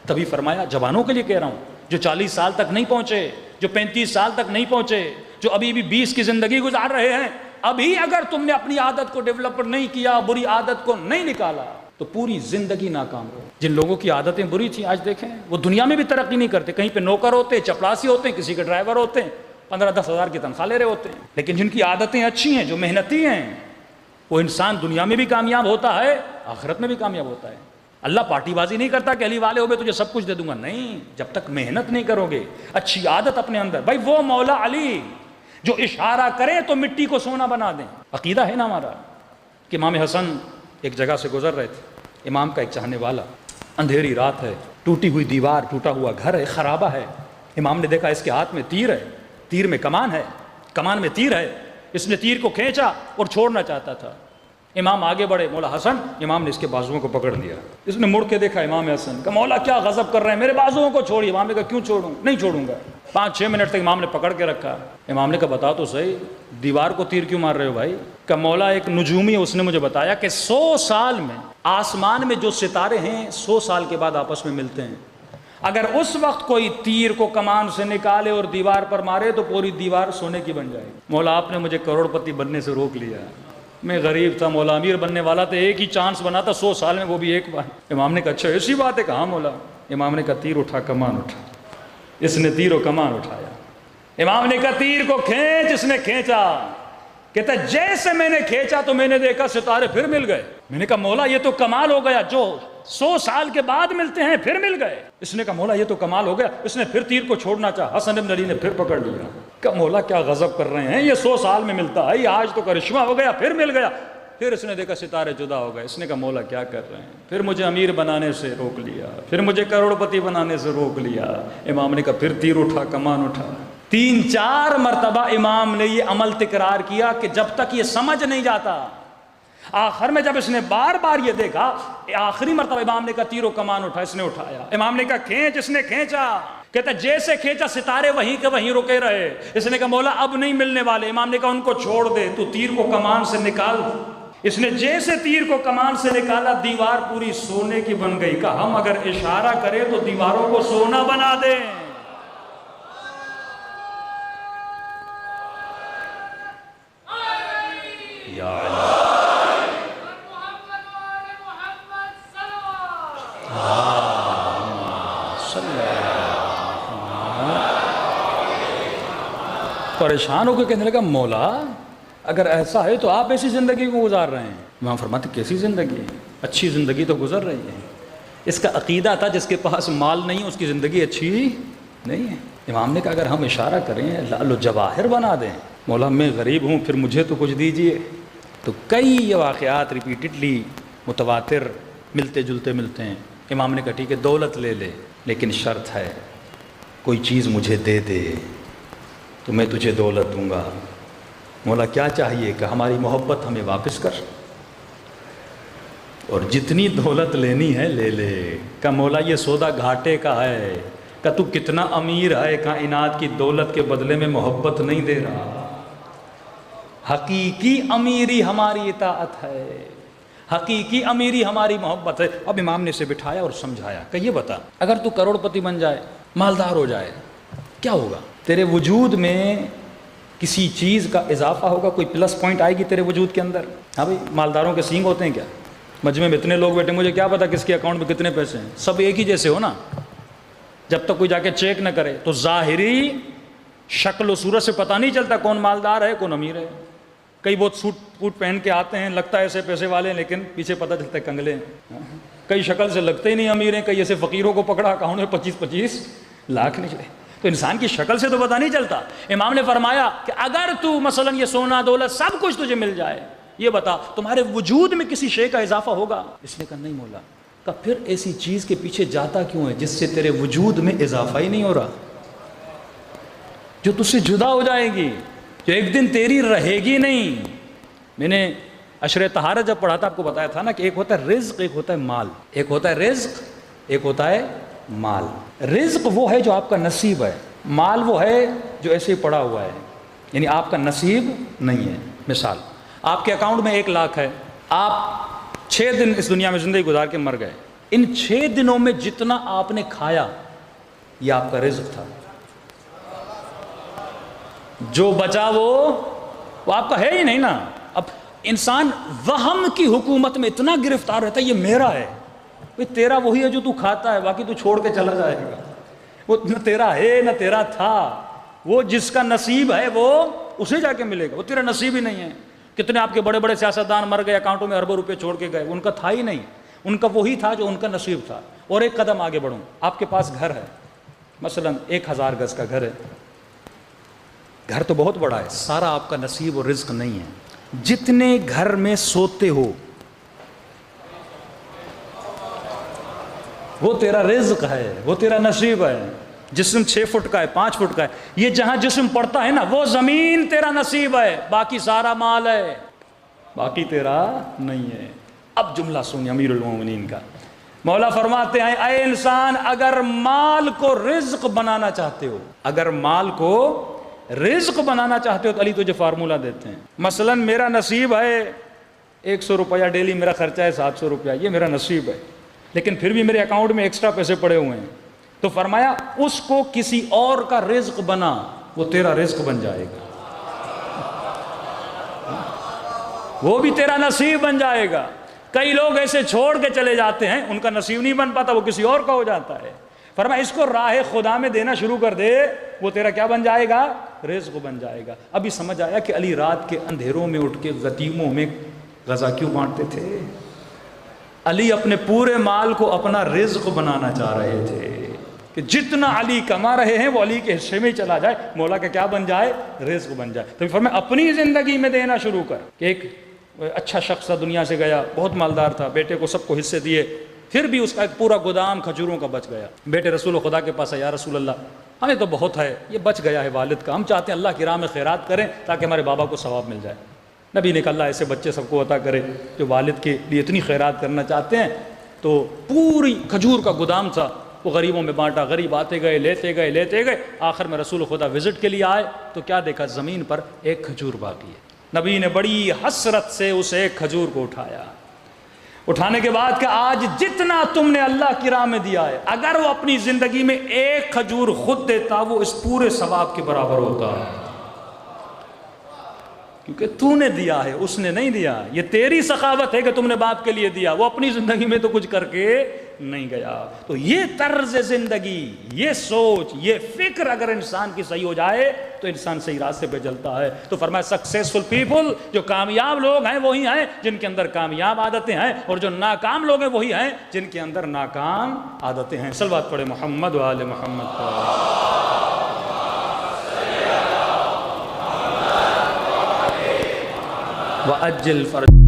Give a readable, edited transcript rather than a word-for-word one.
تبھی فرمایا جوانوں کے لیے کہہ رہا ہوں، جو 40 سال تک نہیں پہنچے، جو 35 سال تک نہیں پہنچے، جو ابھی بھی 20 کی زندگی گزار رہے ہیں، ابھی اگر تم نے اپنی عادت کو ڈیولپ نہیں کیا، بری عادت کو نہیں نکالا، تو پوری زندگی ناکام ہو۔ جن لوگوں کی عادتیں بری تھیں آج دیکھیں وہ دنیا میں بھی ترقی نہیں کرتے، کہیں پہ نوکر ہوتے، چپڑاسی ہوتے ہیں، کسی کے ڈرائیور ہوتے ہیں، 15-10 ہزار کی تنخواہ لے رہے ہوتے ہیں۔ لیکن جن کی عادتیں اچھی ہیں، جو محنتی ہیں، وہ انسان دنیا میں بھی کامیاب ہوتا ہے، آخرت میں بھی کامیاب ہوتا ہے۔ اللہ پارٹی بازی نہیں کرتا کہ علی والے ہو گئے تجھے سب کچھ دے دوں گا، نہیں، جب تک محنت نہیں کرو گے، اچھی عادت اپنے اندر۔ بھائی وہ مولا علی جو اشارہ کرے تو مٹی کو سونا بنا دیں، عقیدہ ہے نا ہمارا۔ کہ امام حسن ایک جگہ سے گزر رہے تھے، امام کا ایک چاہنے والا، اندھیری رات ہے، ٹوٹی ہوئی دیوار، ٹوٹا ہوا گھر ہے، خرابہ ہے۔ امام نے دیکھا اس کے ہاتھ میں تیر ہے، تیر میں کمان ہے، کمان میں تیر ہے۔ اس نے تیر کو کھینچا اور چھوڑنا چاہتا تھا۔ امام آگے بڑھے، مولا حسن، امام نے اس کے بازوؤں کو پکڑ لیا۔ اس نے مڑ کے دیکھا امام حسن کہ مولا کیا غضب کر رہے ہیں، میرے بازوؤں کو چھوڑیے۔ امام نے کہا کیوں چھوڑوں؟ نہیں چھوڑوں گا۔ 5-6 منٹ تک امام نے پکڑ کے رکھا۔ امام نے کہا بتا تو صحیح، دیوار کو تیر کیوں مار رہے ہو بھائی؟ کہ مولا ایک نجومی ہے، اس نے مجھے بتایا کہ 100 سال میں آسمان میں جو ستارے ہیں 100 سال کے بعد آپس میں ملتے ہیں۔ اگر اس وقت کوئی تیر کو کمان سے نکالے اور دیوار پر مارے تو پوری دیوار سونے کی بن جائے گی۔ مولا آپ نے مجھے کروڑ پتی بننے سے روک لیا، میں غریب تھا، مولا امیر بننے والا تھا، ایک ہی چانس بنا تھا 100 سال میں، وہ بھی ایک بار۔ امام نے کہا اچھا ایسی بات ہے، کہاں مولا؟ امام نے کہا تیر اٹھا، کمان اٹھا۔ اس نے تیر و کمان اٹھایا۔ امام نے کہا تیر کو کھینچ، اس نے کھینچا۔ کہتا جیسے میں نے کھینچا تو میں نے دیکھا ستارے پھر مل گئے۔ میں نے کہا مولا یہ تو کمال ہو گیا، جو 100 سال کے بعد ملتے ہیں پھر مل گئے۔ اس نے کہا مولا یہ تو کمال ہو گیا۔ اس نے پھر تیر کو چھوڑنا چاہا، حسن بن علی نے پھر پکڑ لیا۔ کہا مولا کیا غضب کر رہے ہیں، یہ 100 سال میں ملتا ہے، یہ آج تو کرشمہ ہو گیا، پھر مل گیا۔ پھر اس نے دیکھا ستارے جدا ہو گئے۔ اس نے کہا مولا کیا کر رہے ہیں؟ پھر مجھے امیر بنانے سے روک لیا، پھر مجھے کروڑ پتی بنانے سے روک لیا۔ امام نے کہا پھر تیر اٹھا، کمان اٹھا۔ 3-4 مرتبہ امام نے یہ عمل تکرار کیا کہ جب تک یہ سمجھ نہیں جاتا۔ آخر میں جب اس نے بار بار یہ دیکھا، آخری مرتبہ امام نے کہا تیر و کمان اٹھا، اس نے اٹھایا۔ امام نے کہا کھینچ، اس نے کھینچا۔ کہتا جیسے کھینچا ستارے وہیں کے وہیں رکے رہے۔ اس نے کہا مولا اب نہیں ملنے والے۔ امام نے کہا ان کو چھوڑ دے، تو تیر کو کمان سے نکال۔ اس نے جیسے تیر کو کمان سے نکالا، دیوار پوری سونے کی بن گئی۔ کہا ہم اگر اشارہ کریں تو دیواروں کو سونا بنا دیں۔ یا پریشان ہو کے کہنے لگا مولا اگر ایسا ہے تو آپ ایسی زندگی کو گزار رہے ہیں۔ امام فرماتے کیسی زندگی ہے؟ اچھی زندگی تو گزر رہی ہے۔ اس کا عقیدہ تھا جس کے پاس مال نہیں اس کی زندگی اچھی نہیں ہے۔ امام نے کہا اگر ہم اشارہ کریں لعل و جواہر بنا دیں، مولا میں غریب ہوں پھر مجھے تو کچھ دیجئے۔ تو کئی واقعات ریپیٹڈلی متواتر ملتے جلتے ملتے ہیں۔ امام نے کہا ٹھیک ہے دولت لے لے، لیکن شرط ہے کوئی چیز مجھے دے دے تو میں تجھے دولت دوں گا۔ مولا کیا چاہیے؟ کہ ہماری محبت ہمیں واپس کر، اور جتنی دولت لینی ہے لے لے۔ کہ مولا یہ سودا گھاٹے کا ہے، کہ تو کتنا امیر ہے، کائنات کی دولت کے بدلے میں محبت نہیں دے رہا۔ حقیقی امیری ہماری اطاعت ہے، حقیقی امیری ہماری محبت ہے۔ اب امام نے اسے بٹھایا اور سمجھایا کہ یہ بتا اگر تو کروڑ پتی بن جائے، مالدار ہو جائے، کیا ہوگا؟ تیرے وجود میں کسی چیز کا اضافہ ہوگا، کوئی پلس پوائنٹ آئے گی تیرے وجود کے اندر۔ ہاں بھائی مالداروں کے سینگ ہوتے ہیں کیا؟ مجمع میں اتنے لوگ بیٹھے، مجھے کیا پتا کس کے اکاؤنٹ میں کتنے پیسے ہیں؟ سب ایک ہی جیسے ہو نا، جب تک کوئی جا کے چیک نہ کرے تو ظاہری شکل و صورت سے پتہ نہیں چلتا کون مالدار ہے کون امیر ہے۔ کئی بہت سوٹ پوٹ پہن کے آتے ہیں، لگتا ہے ایسے پیسے والے ہیں، لیکن پیچھے پتہ چلتا ہے کنگلے ہیں۔ کئی شکل سے لگتے ہی نہیں امیر ہیں، کئی ایسے فقیروں کو پکڑا اکاؤنٹ میں 25-25 لاکھ نکلے۔ تو انسان کی شکل سے تو پتہ نہیں چلتا۔ امام نے فرمایا کہ اگر تو مثلا یہ سونا دولت سب کچھ تجھے مل جائے، یہ بتا تمہارے وجود میں کسی شے کا اضافہ ہوگا؟ اس نے کہا نہیں مولا۔ کہ پھر ایسی چیز کے پیچھے جاتا کیوں ہے جس سے تیرے وجود میں اضافہ ہی نہیں ہو رہا، جو تجھ سے جدا ہو جائے گی، جو ایک دن تیری رہے گی نہیں۔ میں نے عشر طہارت جب پڑھا تھا آپ کو بتایا تھا نا کہ ایک ہوتا ہے رزق، ایک ہوتا ہے مال۔ ایک ہوتا ہے رزق، ایک ہوتا ہے مال۔ رزق وہ ہے جو آپ کا نصیب ہے، مال وہ ہے جو ایسے ہی پڑا ہوا ہے، یعنی آپ کا نصیب نہیں ہے۔ مثال آپ کے اکاؤنٹ میں 1 لاکھ ہے، آپ 6 دن اس دنیا میں زندگی گزار کے مر گئے، ان 6 دنوں میں جتنا آپ نے کھایا یہ آپ کا رزق تھا، جو بچا وہ آپ کا ہے ہی نہیں نا۔ اب انسان وہم کی حکومت میں اتنا گرفتار رہتا ہے یہ میرا ہے، تیرا وہی ہے جو تو کھاتا ہے، باقی تو چھوڑ کے چلا جائے گا، وہ نہ تیرا ہے نہ تیرا تھا، وہ جس کا نصیب ہے وہ اسے جا کے ملے گا، وہ تیرا نصیب ہی نہیں ہے۔ کتنے آپ کے بڑے بڑے سیاستدان مر گئے، اکاؤنٹوں میں اربوں روپے چھوڑ کے گئے، ان کا تھا ہی نہیں، ان کا وہی تھا جو ان کا نصیب تھا۔ اور ایک قدم آگے بڑھوں، آپ کے پاس گھر ہے، مثلا 1000 گز کا گھر ہے، گھر تو بہت بڑا ہے، سارا آپ کا نصیب اور رزق نہیں ہے۔ جتنے گھر میں سوتے ہو وہ تیرا رزق ہے، وہ تیرا نصیب ہے۔ جسم 6 فٹ کا ہے، 5 فٹ کا ہے، یہ جہاں جسم پڑتا ہے نا وہ زمین تیرا نصیب ہے، باقی سارا مال ہے، باقی تیرا نہیں ہے۔ اب جملہ سنیے امیر المومنین کا، مولا فرماتے ہیں اے انسان اگر مال کو رزق بنانا چاہتے ہو، اگر مال کو رزق بنانا چاہتے ہو تو علی تجھے فارمولہ دیتے ہیں۔ مثلا میرا نصیب ہے 100 روپیہ ڈیلی، میرا خرچہ ہے 700 روپیہ، یہ میرا نصیب ہے، لیکن پھر بھی میرے اکاؤنٹ میں ایکسٹرا پیسے پڑے ہوئے ہیں، تو فرمایا اس کو کسی اور کا رزق بنا، وہ تیرا رزق بن جائے گا، وہ بھی تیرا نصیب بن جائے گا۔ کئی لوگ ایسے چھوڑ کے چلے جاتے ہیں، ان کا نصیب نہیں بن پاتا، وہ کسی اور کا ہو جاتا ہے۔ فرمایا اس کو راہ خدا میں دینا شروع کر دے، وہ تیرا کیا بن جائے گا؟ رزق بن جائے گا۔ ابھی سمجھ آیا کہ علی رات کے اندھیروں میں اٹھ کے یتیموں میں غذا کیوں بانٹتے تھے؟ علی اپنے پورے مال کو اپنا رزق بنانا چاہ رہے تھے کہ جتنا علی کما رہے ہیں وہ علی کے حصے میں ہی چلا جائے، مولا کا کیا بن جائے؟ رزق بن جائے۔ تو فرمایا اپنی زندگی میں دینا شروع کر۔ کہ ایک اچھا شخص تھا، دنیا سے گیا، بہت مالدار تھا، بیٹے کو سب کو حصے دیے، پھر بھی اس کا ایک پورا گودام کھجوروں کا بچ گیا۔ بیٹے رسول خدا کے پاس ہے، یا رسول اللہ ہمیں تو بہت ہے، یہ بچ گیا ہے والد کا، ہم چاہتے ہیں اللہ کی راہ میں خیرات کریں تاکہ ہمارے بابا کو ثواب مل جائے۔ نبی نے کہا اللہ ایسے بچے سب کو عطا کرے جو والد کے لیے اتنی خیرات کرنا چاہتے ہیں۔ تو پوری کھجور کا گودام تھا، وہ غریبوں میں بانٹا، غریب آتے گئے لیتے گئے، آخر میں رسول خدا وزٹ کے لیے آئے تو کیا دیکھا؟ زمین پر ایک کھجور باقی ہے۔ نبی نے بڑی حسرت سے اس ایک کھجور کو اٹھایا، اٹھانے کے بعد کہ آج جتنا تم نے اللہ کی راہ میں دیا ہے، اگر وہ اپنی زندگی میں ایک کھجور خود دیتا وہ اس پورے ثواب کے برابر ہوتا، کیونکہ تو نے دیا ہے، اس نے نہیں دیا۔ یہ تیری سخاوت ہے کہ تم نے باپ کے لیے دیا، وہ اپنی زندگی میں تو کچھ کر کے نہیں گیا۔ تو یہ طرز زندگی، یہ سوچ، یہ فکر اگر انسان کی صحیح ہو جائے تو انسان صحیح راستے پہ چلتا ہے۔ تو فرمایا سکسیسفل پیپل، جو کامیاب لوگ ہیں وہی ہیں جن کے اندر کامیاب عادتیں ہیں، اور جو ناکام لوگ ہیں وہی ہیں جن کے اندر ناکام عادتیں ہیں۔ صلوات پڑھے محمد و آل محمد پر۔ وَأَجِّلْ فَرْجَ